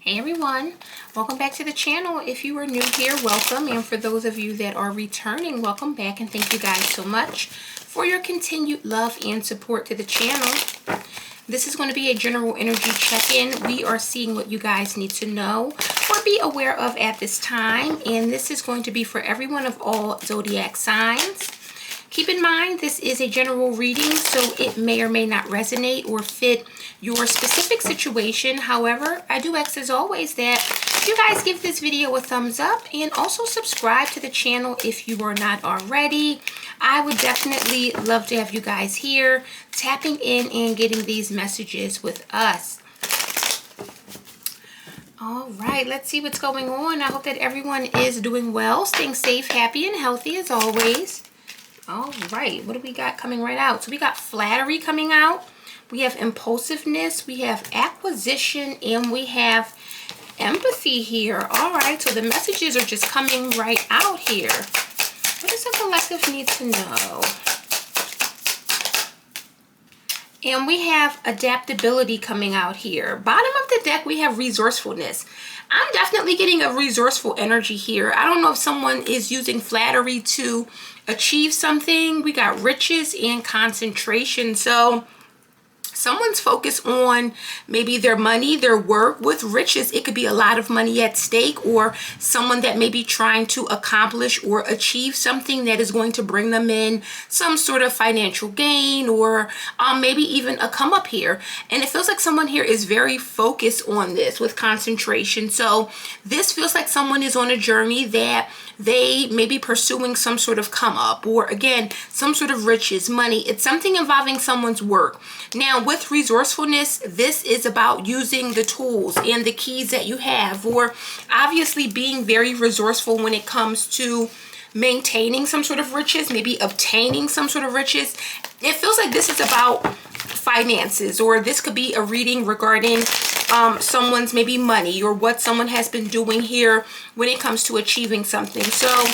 Hey everyone, welcome back to the channel. If you are new here, welcome, and for those of you that are returning, welcome back, and thank you guys so much for your continued love and support to the channel. This is going to be a general energy check-in. We are seeing what you guys need to know or be aware of at this time, and this is going to be for everyone of all zodiac signs. Keep in mind, this is a general reading, so it may or may not resonate or fit your specific situation. However, I do ask as always that you guys give this video a thumbs up and also subscribe to the channel if you are not already. I would definitely love to have you guys here tapping in and getting these messages with us. All right, let's see what's going on. I hope that everyone is doing well, staying safe, happy, and healthy as always. All right, what do we got coming right out? So we got flattery coming out. We have impulsiveness. We have acquisition. And we have empathy here. All right, so the messages are just coming right out here. What does the collective need to know? And we have adaptability coming out here. Bottom of the deck, we have resourcefulness. I'm definitely getting a resourceful energy here. I don't know if someone is using flattery to achieve something. We got riches and concentration. So someone's focused on maybe their money, their work. With riches, it could be a lot of money at stake, or someone that may be trying to accomplish or achieve something that is going to bring them in some sort of financial gain, or maybe even a come up here. And it feels like someone here is very focused on this with concentration. So this feels like someone is on a journey that they may be pursuing some sort of come up, or again, some sort of riches, money. It's something involving someone's work. Now, with resourcefulness, this is about using the tools and the keys that you have, or obviously being very resourceful when it comes to maintaining some sort of riches, maybe obtaining some sort of riches. It feels like this is about finances, or this could be a reading regarding someone's maybe money, or what someone has been doing here when it comes to achieving something. So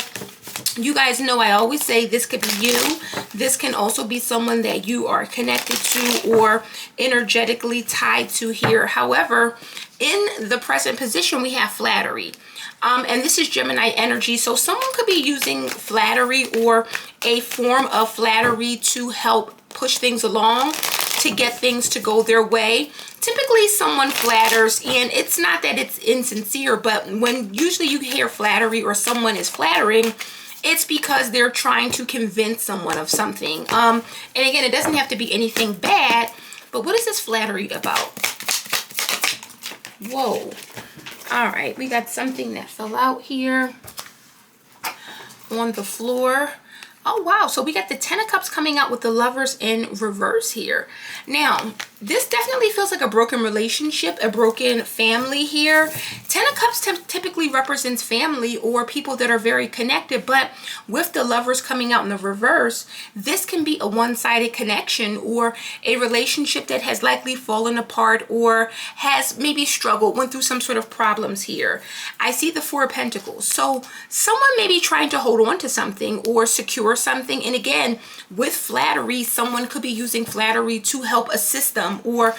you guys know I always say this could be you. This can also be someone that you are connected to or energetically tied to here. However, in the present position, we have flattery. And this is Gemini energy. So someone could be using flattery or a form of flattery to help push things along, to get things to go their way. Typically someone flatters, and it's not that it's insincere, but when usually you hear flattery or someone is flattering, it's because they're trying to convince someone of something. And again, it doesn't have to be anything bad, but what is this flattery about? Whoa. All right, we got something that fell out here on the floor. Oh, wow. So we got the Ten of Cups coming out with the Lovers in reverse here. Now, this definitely feels like a broken relationship, a broken family here. Ten of Cups typically represents family or people that are very connected, but with the Lovers coming out in the reverse, this can be a one-sided connection or a relationship that has likely fallen apart or has maybe struggled, went through some sort of problems here. I see the Four of Pentacles. So someone may be trying to hold on to something or secure something. And again, with flattery, someone could be using flattery to help assist them, or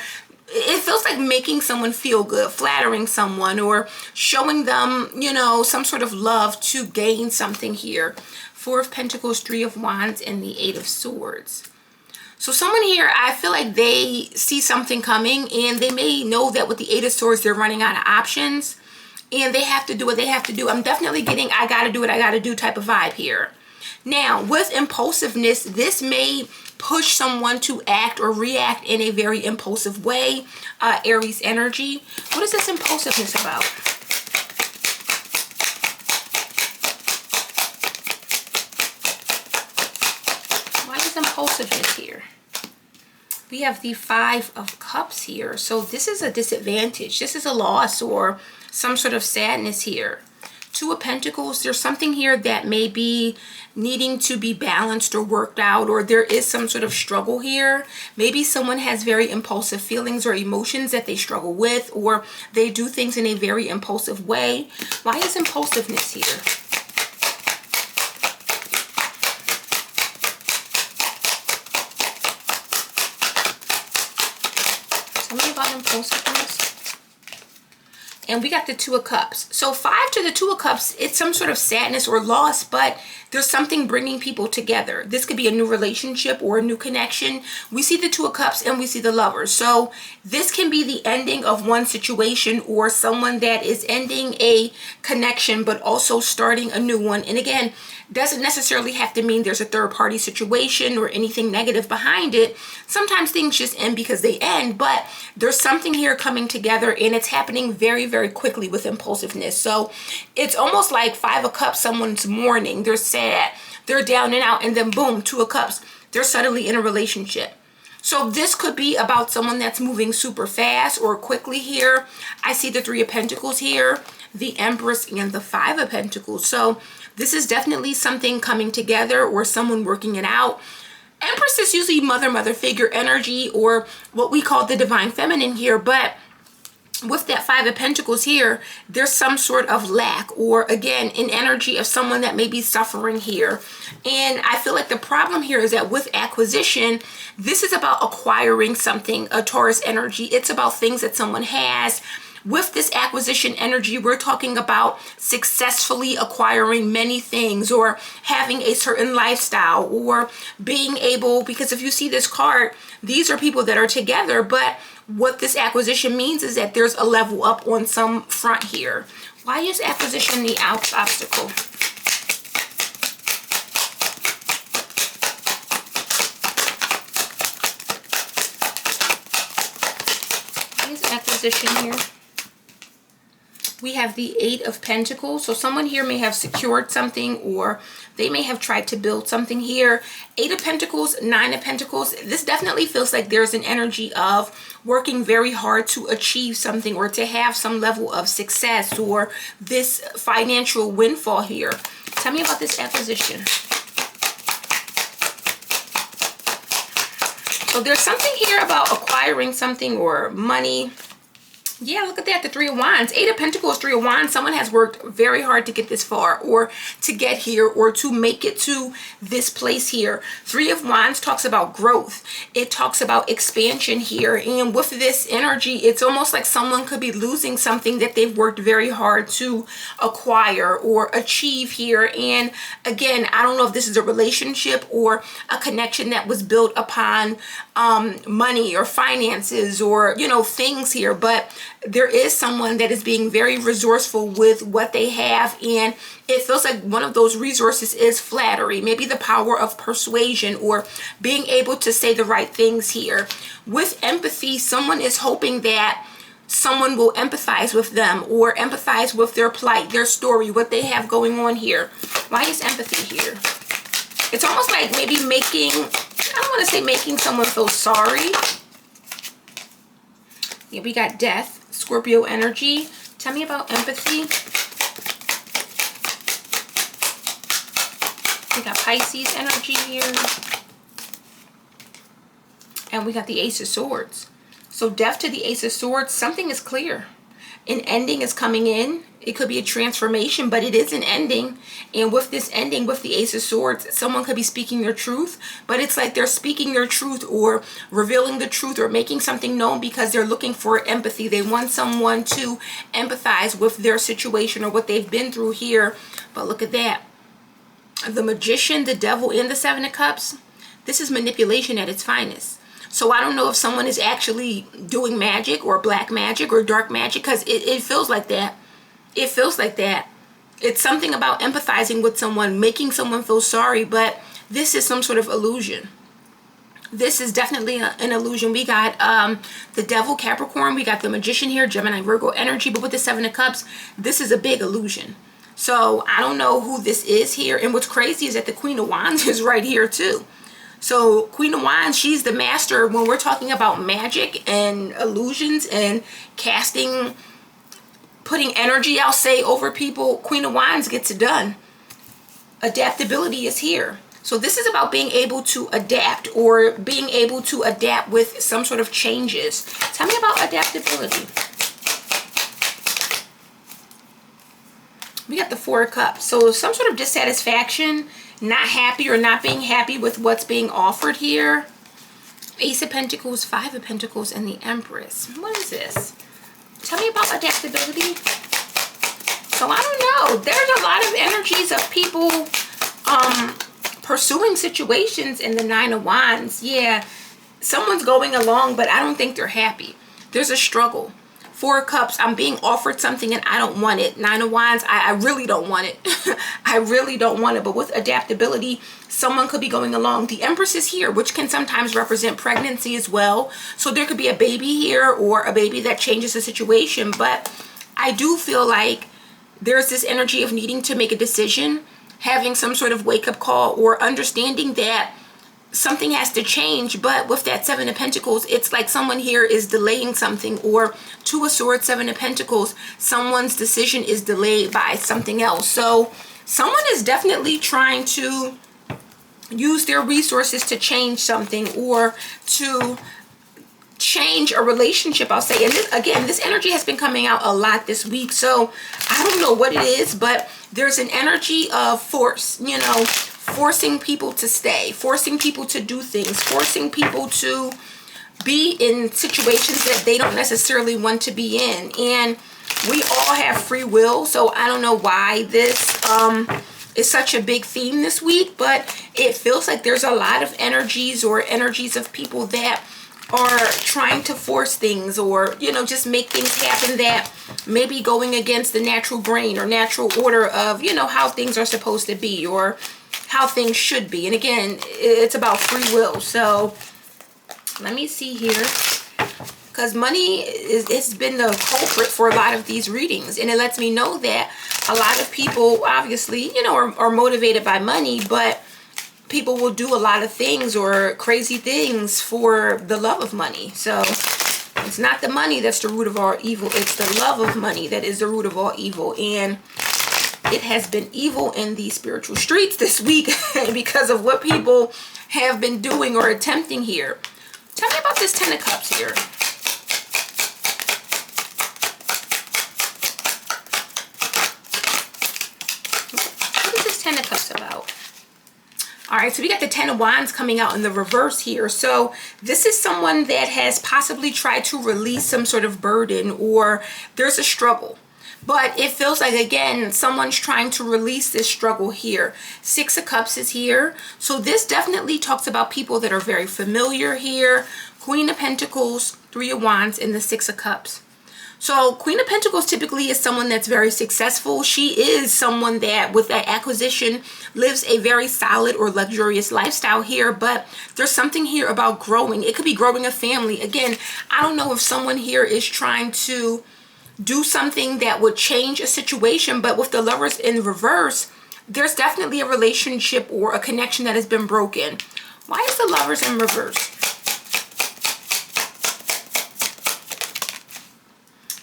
it feels like making someone feel good, flattering someone, or showing them, you know, some sort of love to gain something here. Four of Pentacles, Three of Wands, and the Eight of Swords. So someone here, I feel like they see something coming, and they may know that with the Eight of Swords, they're running out of options, and they have to do what they have to do. I'm definitely getting I gotta do what I gotta do type of vibe here. Now, with impulsiveness, this may push someone to act or react in a very impulsive way. Aries energy. What is this impulsiveness about? Why is impulsiveness here? We have the Five of Cups here. So this is a disadvantage. This is a loss or some sort of sadness here. Two of Pentacles, there's something here that may be needing to be balanced or worked out, or there is some sort of struggle here. Maybe someone has very impulsive feelings or emotions that they struggle with, or they do things in a very impulsive way. Why is impulsiveness here? Tell me about impulsiveness. And we got the Two of Cups. So 5 to the Two of Cups, it's some sort of sadness or loss, but there's something bringing people together. This could be a new relationship or a new connection. We see the Two of Cups and we see the Lovers. So this can be the ending of one situation or someone that is ending a connection, but also starting a new one. And again, doesn't necessarily have to mean there's a third party situation or anything negative behind it. Sometimes things just end because they end, but there's something here coming together and it's happening very, very quickly with impulsiveness. So it's almost like 5 of Cups, someone's mourning, they're sad, they're down and out, and then boom, 2 of Cups, they're suddenly in a relationship. So this could be about someone that's moving super fast or quickly here. I see the 3 of Pentacles here, the Empress, and the 5 of Pentacles. So this is definitely something coming together or someone working it out. Empress is usually mother figure energy or what we call the divine feminine here, but with that 5 of Pentacles here, there's some sort of lack or again an energy of someone that may be suffering here. And I feel like the problem here is that with acquisition, this is about acquiring something, a Taurus energy. It's about things that someone has. With this acquisition energy, we're talking about successfully acquiring many things or having a certain lifestyle or being able, because if you see this card, these are people that are together, but what this acquisition means is that there's a level up on some front here. Why is acquisition the obstacle? Why is acquisition here? We have the 8 of Pentacles. So someone here may have secured something or they may have tried to build something here. 8 of Pentacles, 9 of Pentacles. This definitely feels like there's an energy of working very hard to achieve something or to have some level of success or this financial windfall here. Tell me about this acquisition. So there's something here about acquiring something or money. Yeah, look at that, the 3 of Wands. 8 of Pentacles, 3 of Wands. Someone has worked very hard to get this far or to get here or to make it to this place here. 3 of Wands talks about growth. It talks about expansion here. And with this energy, it's almost like someone could be losing something that they've worked very hard to acquire or achieve here. And again, I don't know if this is a relationship or a connection that was built upon money or finances or, you know, things here, but there is someone that is being very resourceful with what they have, and it feels like one of those resources is flattery, maybe the power of persuasion or being able to say the right things here. With empathy, someone is hoping that someone will empathize with them or empathize with their plight, their story, what they have going on here. Why is empathy here? It's almost like maybe making, I don't want to say making someone feel sorry. Yeah, we got Death, Scorpio energy. Tell me about empathy. We got Pisces energy here. And we got the Ace of Swords. So Death to the Ace of Swords, something is clear. An ending is coming in. It could be a transformation, but it is an ending. And with this ending, with the Ace of Swords, someone could be speaking their truth, but it's like they're speaking their truth or revealing the truth or making something known because they're looking for empathy. They want someone to empathize with their situation or what they've been through here. But look at that. The Magician, the Devil, and the 7 of Cups. This is manipulation at its finest. So I don't know if someone is actually doing magic or black magic or dark magic, because it feels like that. It feels like that. It's something about empathizing with someone, making someone feel sorry, but this is some sort of illusion. This is definitely an illusion. We got the Devil, Capricorn. We got the Magician here, Gemini, Virgo energy. But with the 7 of Cups, this is a big illusion. So I don't know who this is here. And what's crazy is that the Queen of Wands is right here too. So Queen of Wands, she's the master when we're talking about magic and illusions and casting, putting energy, I'll say, over people. Queen of Wands gets it done. Adaptability is here. So this is about being able to adapt or being able to adapt with some sort of changes. Tell me about adaptability. We got the 4 of Cups. So some sort of dissatisfaction, not happy or not being happy with what's being offered here. Ace of Pentacles, 5 of Pentacles, and the Empress. What is this? Tell me about adaptability. So I don't know. There's a lot of energies of people pursuing situations in the Nine of Wands. Yeah, someone's going along, but I don't think they're happy. There's a struggle. Four of Cups, I'm being offered something and I don't want it. Nine of Wands, I really don't want it. I really don't want it. But with adaptability, someone could be going along. The Empress is here, which can sometimes represent pregnancy as well. So there could be a baby here or a baby that changes the situation. But I do feel like there's this energy of needing to make a decision, having some sort of wake-up call, or understanding that something has to change. But with that Seven of Pentacles, it's like someone here is delaying something. Or Two of Swords, Seven of Pentacles, someone's decision is delayed by something else. So someone is definitely trying to use their resources to change something, or to change a relationship, I'll say. And this, again, this energy has been coming out a lot this week, so I don't know what it is, but there's an energy of force, you know, forcing people to stay, forcing people to do things, forcing people to be in situations that they don't necessarily want to be in. And we all have free will, so I don't know why this is such a big theme this week, but it feels like there's a lot of energies, or energies of people that are trying to force things, or, you know, just make things happen that may be going against the natural grain or natural order of, you know, how things are supposed to be, or how things should be. And again, it's about free will. So let me see here, because money it's been the culprit for a lot of these readings, and it lets me know that a lot of people, obviously, you know, are motivated by money, but people will do a lot of things or crazy things for the love of money. So it's not the money that's the root of all evil. It's the love of money that is the root of all evil. And it has been evil in the spiritual streets this week because of what people have been doing or attempting here. Tell me about this Ten of Cups here. What is this Ten of Cups about? All right, so we got the Ten of Wands coming out in the reverse here. So this is someone that has possibly tried to release some sort of burden, or there's a struggle. But it feels like, again, someone's trying to release this struggle here. Six of Cups is here. So this definitely talks about people that are very familiar here. Queen of Pentacles, Three of Wands, and the Six of Cups. So Queen of Pentacles typically is someone that's very successful. She is someone that, with that acquisition, lives a very solid or luxurious lifestyle here. But there's something here about growing. It could be growing a family. Again, I don't know if someone here is trying to do something that would change a situation, but with the Lovers in reverse, there's definitely a relationship or a connection that has been broken. Why is the Lovers in reverse?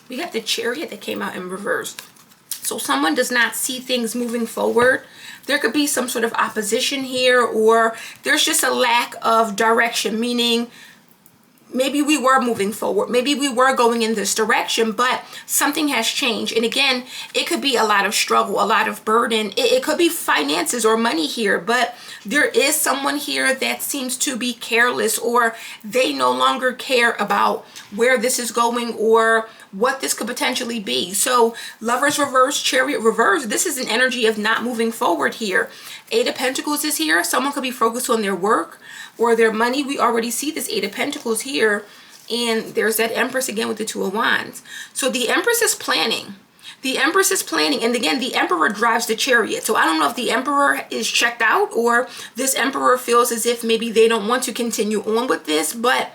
We got the Chariot that came out in reverse. So someone does not see things moving forward. There could be some sort of opposition here, or there's just a lack of direction, meaning maybe we were moving forward, maybe we were going in this direction, but something has changed. And again, it could be a lot of struggle, a lot of burden. It could be finances or money here, but there is someone here that seems to be careless, or they no longer care about where this is going or what this could potentially be. So Lovers reverse, Chariot reverse, this is an energy of not moving forward here. Eight of Pentacles is here. Someone could be focused on their work or their money. We already see this Eight of Pentacles here. And there's that Empress again with the Two of Wands. So the Empress is planning. The Empress is planning. And again, the Emperor drives the Chariot. So I don't know if the Emperor is checked out, or this Emperor feels as if maybe they don't want to continue on with this, but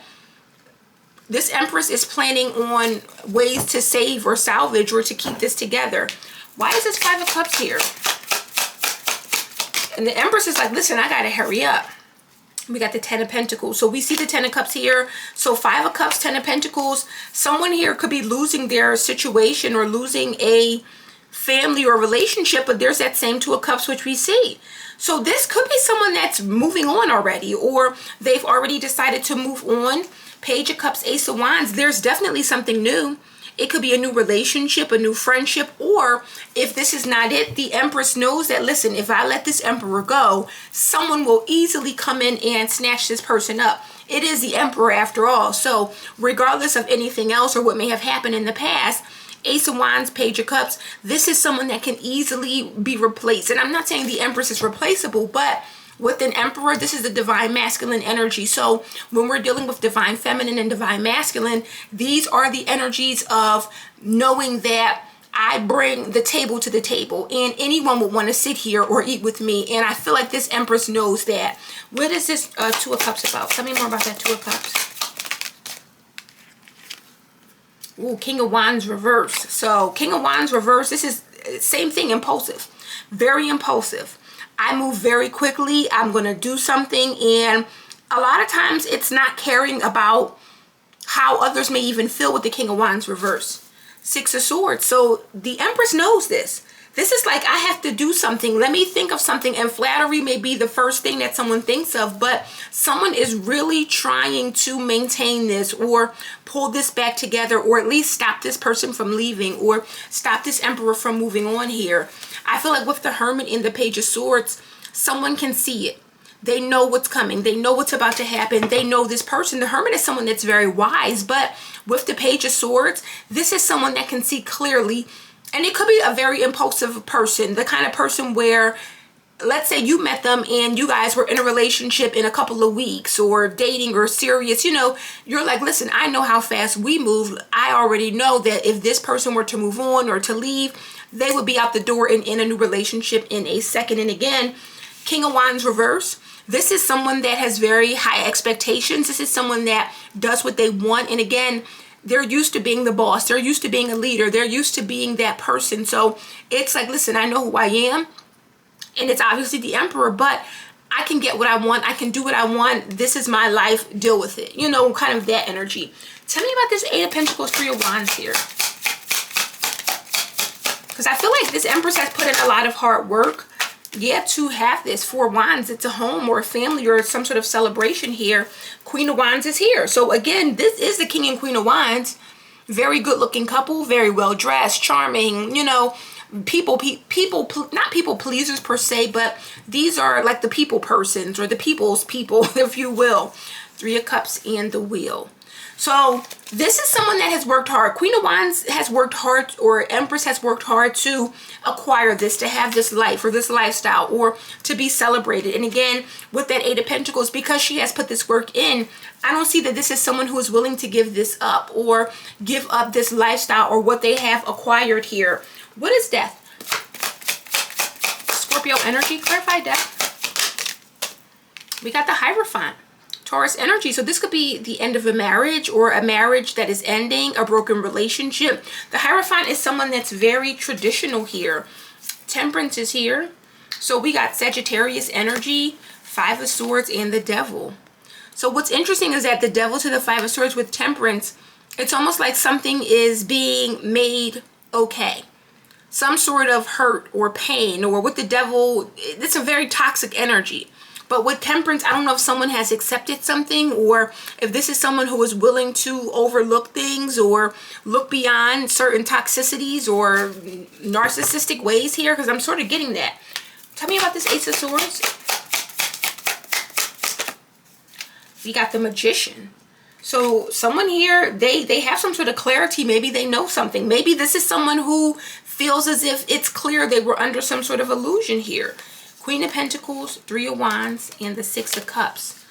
this Empress is planning on ways to save or salvage or to keep this together. Why is this Five of Cups here? And the Empress is like, listen, I gotta hurry up. We got the Ten of Pentacles. So we see the Ten of Cups here. So Five of Cups, Ten of Pentacles. Someone here could be losing their situation or losing a family or relationship, but there's that same Two of Cups which we see. So this could be someone that's moving on already, or they've already decided to move on. Page of Cups, Ace of Wands, there's definitely something new. It could be a new relationship, a new friendship, or if this is not it, the Empress knows that, listen, if I let this Emperor go, someone will easily come in and snatch this person up. it is the Emperor after all. So regardless of anything else or what may have happened in the past, Ace of Wands, Page of Cups, this is someone that can easily be replaced. And I'm not saying the Empress is replaceable, but with an Emperor, this is the divine masculine energy. So when we're dealing with divine feminine and divine masculine, these are the energies of knowing that I bring the table to the table, and anyone would want to sit here or eat with me. And I feel like this Empress knows that. What is this Two of Cups about? Tell me more about that Two of Cups. Ooh, King of Wands reverse. So King of Wands reverse, this is same thing, impulsive. Very impulsive. I move very quickly. I'm going to do something. And a lot of times it's not caring about how others may even feel with the King of Wands reverse. Six of Swords. So the Empress knows this. This is like, I have to do something. Let me think of something. And flattery may be the first thing that someone thinks of, but someone is really trying to maintain this or pull this back together, or at least stop this person from leaving, or stop this Emperor from moving on here. I feel like with the Hermit and the Page of Swords, someone can see it. They know what's coming. They know what's about to happen. They know this person. The Hermit is someone that's very wise, but with the Page of Swords, this is someone that can see clearly. And it could be a very impulsive person, the kind of person where, let's say you met them and you guys were in a relationship in a couple of weeks, or dating or serious, you know, you're like, listen, I know how fast we move. I already know that if this person were to move on or to leave, they would be out the door and in a new relationship in a second. And again, King of Wands reverse. This is someone that has very high expectations. This is someone that does what they want. And again, they're used to being the boss. They're used to being a leader. They're used to being that person. So it's like, listen, I know who I am. And it's obviously the Emperor, but I can get what I want. I can do what I want. This is my life. Deal with it. You know, kind of that energy. Tell me about this Eight of Pentacles, Three of Wands here. Because I feel like this Empress has put in a lot of hard work. Yeah, to have this Four of Wands, it's a home or a family or some sort of celebration here. Queen of Wands is here. So again, this is the King and Queen of Wands. Very good looking couple, very well dressed, charming, you know, not people pleasers per se, but these are like the people persons, or the people's people, if you will. Three of Cups and the Wheel. So this is someone that has worked hard. Queen of Wands has worked hard, or Empress has worked hard to acquire this, to have this life or this lifestyle, or to be celebrated. And again, with that Eight of Pentacles, because she has put this work in, I don't see that this is someone who is willing to give this up, or give up this lifestyle or what they have acquired here. What is Death? Scorpio energy. Clarify Death. We got the Hierophant. Taurus energy. So this could be the end of a marriage, or a marriage that is ending, a broken relationship. The Hierophant is someone that's very traditional here. Temperance is here. So we got Sagittarius energy, Five of Swords, and the Devil. So what's interesting is that the Devil to the Five of Swords with Temperance, it's almost like something is being made okay. Some sort of hurt or pain, or with the Devil, it's a very toxic energy. But with Temperance, I don't know if someone has accepted something, or if this is someone who is willing to overlook things or look beyond certain toxicities or narcissistic ways here, because I'm sort of getting that. Tell me about this Ace of Swords. We got the Magician. So someone here, they have some sort of clarity. Maybe they know something. Maybe this is someone who feels as if it's clear they were under some sort of illusion here. Queen of Pentacles, Three of Wands, and the Six of Cups.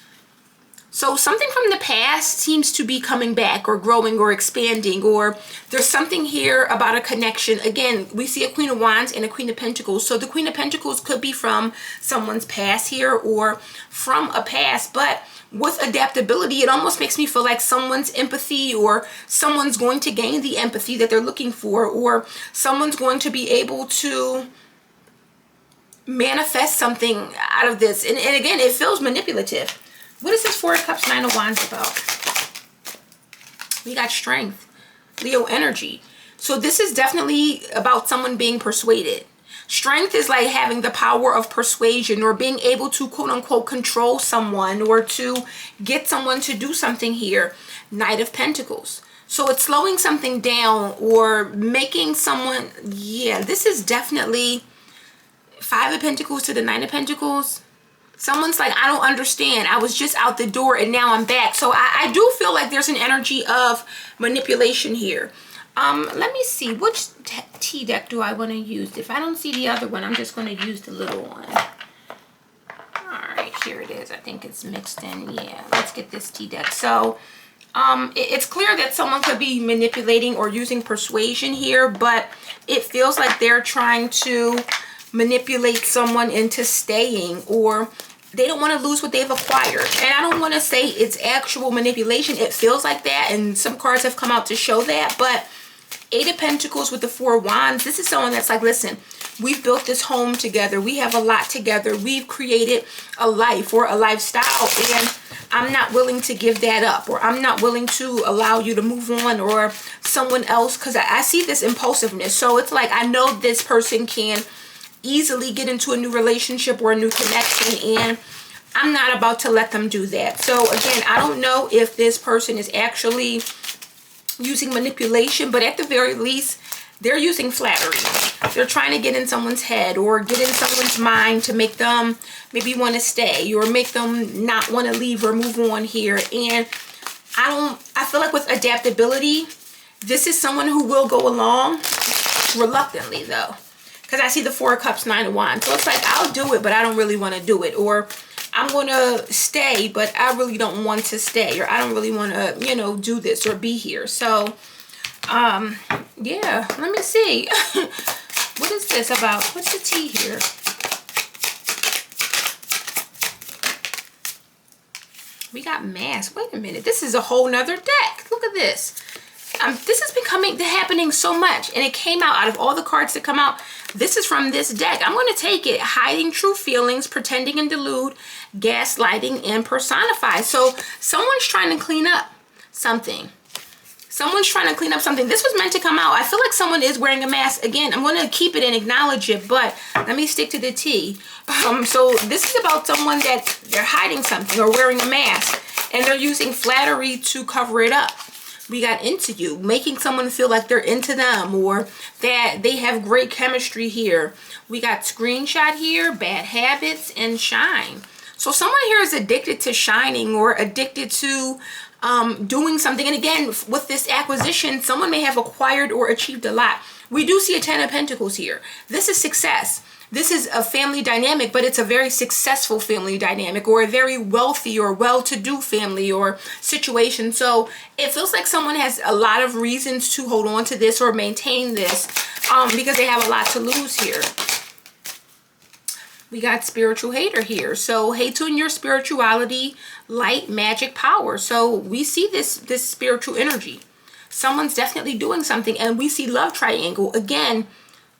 So something from the past seems to be coming back, or growing, or expanding, or there's something here about a connection. Again, we see a Queen of Wands and a Queen of Pentacles. So the Queen of Pentacles could be from someone's past here, or from a past, but with adaptability, it almost makes me feel like someone's empathy, or someone's going to gain the empathy that they're looking for, or someone's going to be able to manifest something out of this. And again, it feels manipulative. What is this Four of Cups, Nine of Wands about? We got Strength, Leo energy. So this is definitely about someone being persuaded. Strength is like having the power of persuasion, or being able to quote unquote control someone, or to get someone to do something here. Knight of Pentacles. So it's slowing something down, or making someone, yeah, this is definitely Five of Pentacles to the Nine of Pentacles. Someone's like, I don't understand. I was just out the door and now I'm back. So I do feel like there's an energy of manipulation here. Let me see. Which tea deck do I want to use? If I don't see the other one, I'm just going to use the little one. All right, here it is. I think it's mixed in. Yeah, let's get this tea deck. So it's clear that someone could be manipulating or using persuasion here, but it feels like they're trying to manipulate someone into staying, or they don't want to lose what they've acquired. And I don't want to say it's actual manipulation. It feels like that, and some cards have come out to show that. But Eight of Pentacles with the Four of Wands, this is someone that's like, listen, we've built this home together. We have a lot together. We've created a life or a lifestyle, and I'm not willing to give that up, or I'm not willing to allow you to move on, or someone else, because I see this impulsiveness. So it's like, I know this person can easily get into a new relationship or a new connection, and I'm not about to let them do that. So again, I don't know if this person is actually using manipulation, but at the very least, they're using flattery. They're trying to get in someone's head or get in someone's mind to make them maybe want to stay or make them not want to leave or move on here. And I feel like with adaptability, this is someone who will go along reluctantly though. Because I see the Four of Cups, Nine of Wands. So it's like, I'll do it, but I don't really want to do it. Or I'm going to stay, but I really don't want to stay. Or I don't really want to, you know, do this or be here. So, yeah, let me see. What is this about? What's the tea here? We got Mask. Wait a minute. This is a whole nother deck. Look at this. This has been happening so much, and it came out of all the cards that come out. This is from this deck. I'm going to take it. Hiding true feelings, pretending and delude, gaslighting, and personify. So someone's trying to clean up something. Someone's trying to clean up something. This was meant to come out. I feel like someone is wearing a mask. Again, I'm going to keep it and acknowledge it, but let me stick to the tea. So this is about someone that they're hiding something or wearing a mask, and they're using flattery to cover it up. We got into you, making someone feel like they're into them or that they have great chemistry here. We got screenshot here, bad habits, and shine. So someone here is addicted to shining or addicted to doing something. And again, with this acquisition, someone may have acquired or achieved a lot. We do see a Ten of Pentacles here. This is success. This is a family dynamic, but it's a very successful family dynamic, or a very wealthy or well-to-do family or situation. So it feels like someone has a lot of reasons to hold on to this or maintain this because they have a lot to lose here. We got spiritual hater here. So hate on your spirituality, light, magic, power. So we see this spiritual energy. Someone's definitely doing something, and we see love triangle. Again,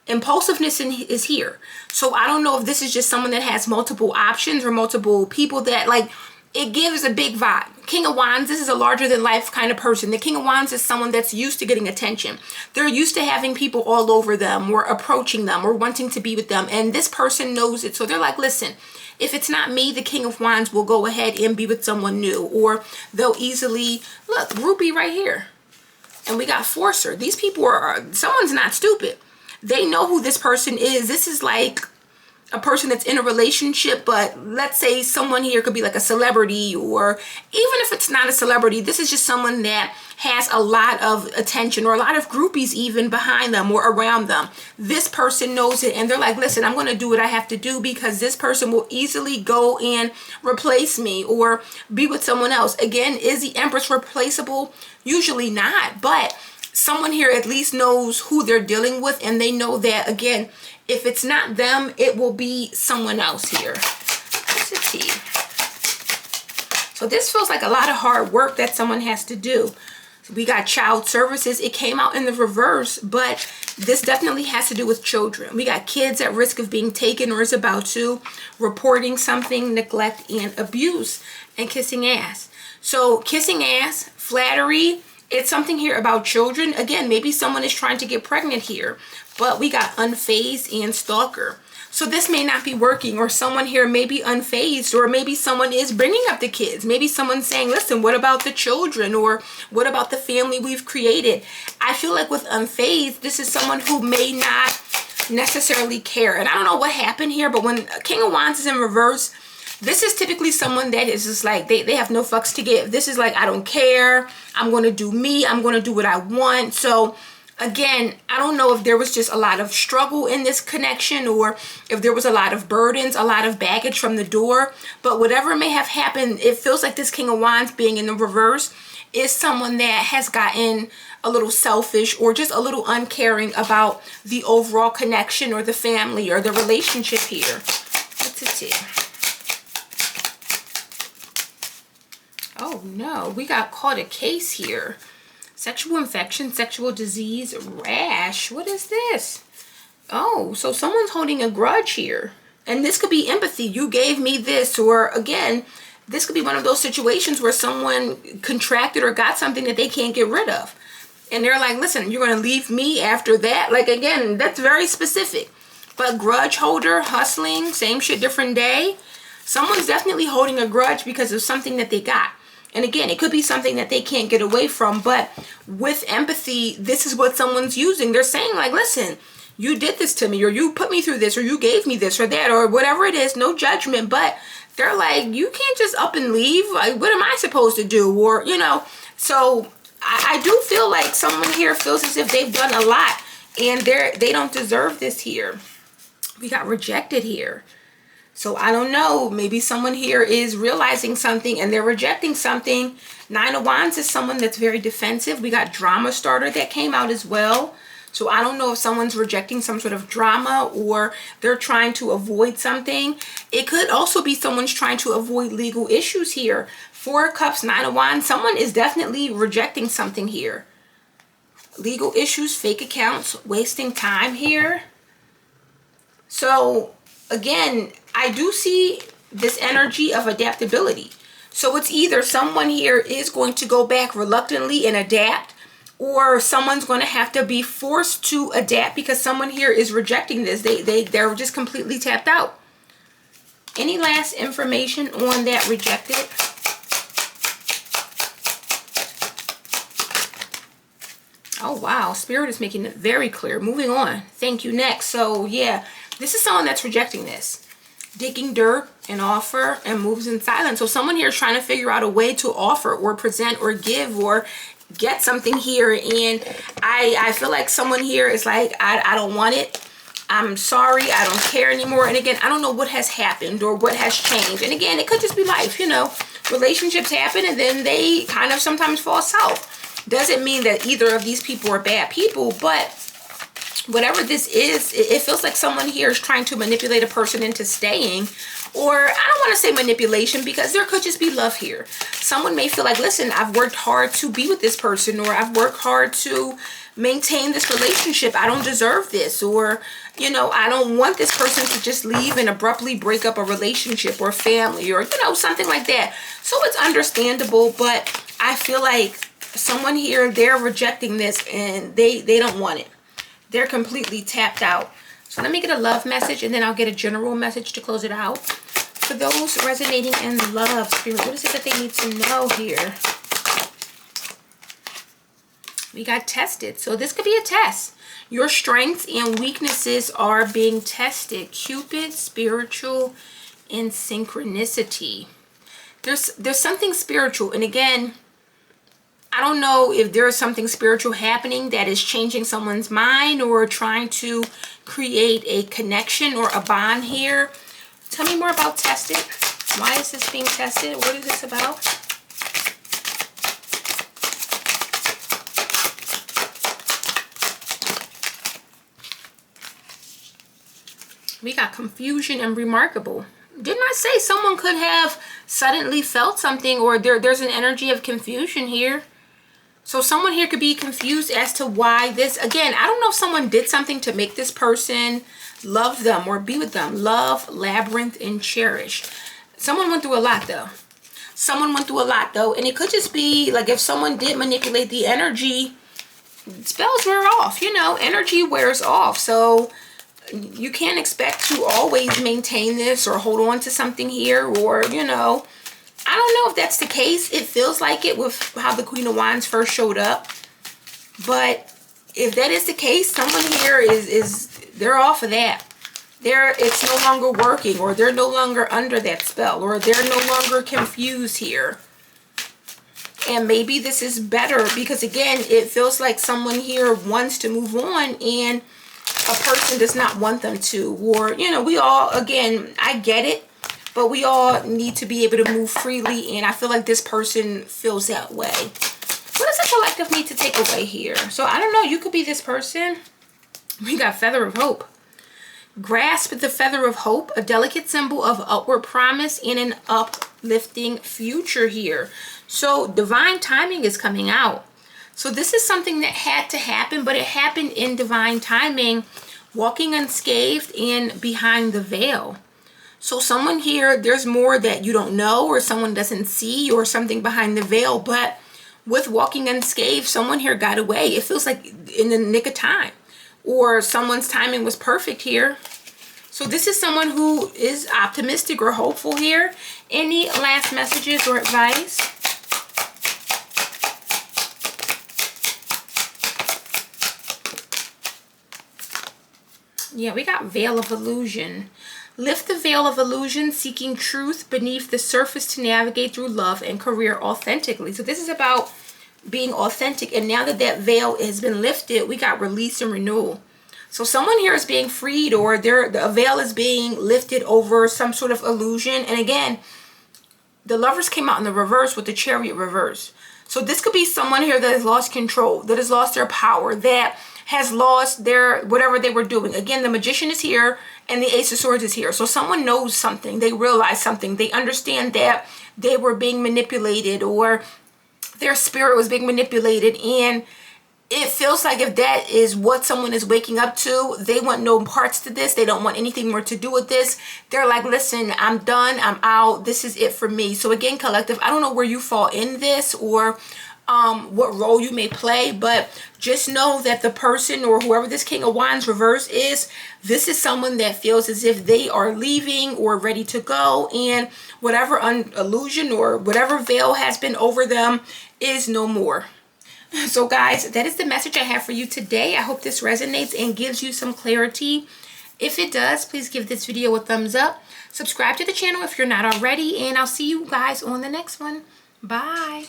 impulsiveness is here. So I don't know if this is just someone that has multiple options or multiple people that, like, it gives a big vibe. King of Wands, this is a larger than life kind of person. The King of Wands is someone that's used to getting attention. They're used to having people all over them or approaching them or wanting to be with them. And this person knows it. So they're like, listen, if it's not me, the King of Wands will go ahead and be with someone new. Or they'll easily, look, Groupie right here. And we got Forcer. These people someone's not stupid. They know who this person is. This is like a person that's in a relationship, but let's say someone here could be like a celebrity, or even if it's not a celebrity, this is just someone that has a lot of attention or a lot of groupies even behind them or around them. This person knows it, and they're like, listen, I'm going to do what I have to do because this person will easily go and replace me or be with someone else. Again, is the Empress replaceable? Usually not, but someone here at least knows who they're dealing with, and they know that, again, if it's not them, it will be someone else here. What's the tea? So this feels like a lot of hard work that someone has to do. We got child services. It came out in the reverse, but this definitely has to do with children. We got kids at risk of being taken or is about to, reporting something, neglect, and abuse, and kissing ass. So kissing ass, flattery, it's something here about children. Again, maybe someone is trying to get pregnant here, but we got unfazed and stalker. So this may not be working, or someone here may be unfazed, or maybe someone is bringing up the kids. Maybe someone's saying, listen, what about the children, or what about the family we've created? I feel like with unfazed, this is someone who may not necessarily care. And I don't know what happened here, but when King of Wands is in reverse, This is typically someone that is just like, they have no fucks to give. This is like, I don't care. I'm going to do me. I'm going to do what I want. So again, I don't know if there was just a lot of struggle in this connection, or if there was a lot of burdens, a lot of baggage from the door. But whatever may have happened, it feels like this King of Wands being in the reverse is someone that has gotten a little selfish or just a little uncaring about the overall connection or the family or the relationship here. What's it here? Oh no, we got caught a case here. Sexual infection, sexual disease, rash. What is this? Oh, so someone's holding a grudge here. And this could be empathy. You gave me this. Or again, this could be one of those situations where someone contracted or got something that they can't get rid of. And they're like, listen, you're going to leave me after that? Like, again, that's very specific. But grudge holder, hustling, same shit, different day. Someone's definitely holding a grudge because of something that they got. And again, it could be something that they can't get away from, but with empathy, this is what someone's using. They're saying like, listen, you did this to me, or you put me through this, or you gave me this or that, or whatever it is, no judgment, but they're like, you can't just up and leave. Like, what am I supposed to do? Or, you know, so I do feel like someone here feels as if they've done a lot and they don't deserve this here. We got rejected here. So I don't know, maybe someone here is realizing something and they're rejecting something. Nine of Wands is someone that's very defensive. We got drama starter that came out as well. So I don't know if someone's rejecting some sort of drama or they're trying to avoid something. It could also be someone's trying to avoid legal issues here. Four of Cups, Nine of Wands. Someone is definitely rejecting something here. Legal issues, fake accounts, wasting time here. So again, I do see this energy of adaptability. So it's either someone here is going to go back reluctantly and adapt, or someone's going to have to be forced to adapt because someone here is rejecting this. They're just completely tapped out. Any last information on that rejected? Oh wow, Spirit is making it very clear. Moving on. Thank you. Next. So yeah, this is someone that's rejecting this. Digging dirt and offer and moves in silence. So someone here is trying to figure out a way to offer or present or give or get something here. And I feel like someone here is like, I don't want it. I'm sorry. I don't care anymore. And again, I don't know what has happened or what has changed. And again, it could just be life, you know. Relationships happen and then they kind of sometimes fall south. Doesn't mean that either of these people are bad people, but whatever this is, it feels like someone here is trying to manipulate a person into staying. Or I don't want to say manipulation because there could just be love here. Someone may feel like, listen, I've worked hard to be with this person, or I've worked hard to maintain this relationship. I don't deserve this. Or, you know, I don't want this person to just leave and abruptly break up a relationship or family or, you know, something like that. So it's understandable, but I feel like someone here, they're rejecting this and they don't want it. They're completely tapped out. So let me get a love message and then I'll get a general message to close it out. For those resonating in love, Spirit, what is it that they need to know here? We got tested. So this could be a test. Your strengths and weaknesses are being tested. Cupid, spiritual, and synchronicity. There's something spiritual. And again, I don't know if there is something spiritual happening that is changing someone's mind or trying to create a connection or a bond here. Tell me more about tested. Why is this being tested? What is this about? We got confusion and remarkable. Didn't I say someone could have suddenly felt something, or there's an energy of confusion here? So someone here could be confused as to why this, again, I don't know if someone did something to make this person love them or be with them. Love, labyrinth, and cherish. Someone went through a lot though. Someone went through a lot though. And it could just be like if someone did manipulate the energy, spells wear off, you know, energy wears off. So you can't expect to always maintain this or hold on to something here, or, you know, I don't know if that's the case. It feels like it with how the Queen of Wands first showed up. But if that is the case, someone here is they're off of that. it's no longer working, or they're no longer under that spell, or they're no longer confused here. And maybe this is better because, again, it feels like someone here wants to move on and a person does not want them to. Or, you know, we all, again, I get it, but we all need to be able to move freely, and I feel like this person feels that way. What does the collective need to take away here? So I don't know, you could be this person. We got Feather of Hope. Grasp the feather of hope, a delicate symbol of upward promise and an uplifting future here. So divine timing is coming out. So this is something that had to happen, but it happened in divine timing, walking unscathed and behind the veil. So someone here, there's more that you don't know, or someone doesn't see, or something behind the veil, but with walking unscathed, someone here got away. It feels like in the nick of time, or someone's timing was perfect here. So this is someone who is optimistic or hopeful here. Any last messages or advice? Yeah, we got Veil of Illusion. Lift the veil of illusion, seeking truth beneath the surface to navigate through love and career authentically. So this is about being authentic, and now that that veil has been lifted, we got release and renewal. So someone here is being freed, or the veil is being lifted over some sort of illusion. And again, the Lovers came out in the reverse with the Chariot reverse. So this could be someone here that has lost control, that has lost their power, that has lost their whatever they were doing. Again, the Magician is here and the Ace of Swords is here. So someone knows something, they realize something, they understand that they were being manipulated, or their spirit was being manipulated, and it feels like if that is what someone is waking up to, they want no parts to this. They don't want anything more to do with this. They're like, listen, I'm done, I'm out, this is it for me. So again, collective, I don't know where you fall in this, or what role you may play, but just know that the person, or whoever this King of Wands reverse is, this is someone that feels as if they are leaving or ready to go, and whatever illusion or whatever veil has been over them is no more. So guys, that is the message I have for you today. I hope this resonates and gives you some clarity. If it does, please give this video a thumbs up. Subscribe to the channel if you're not already, and I'll see you guys on the next one. Bye.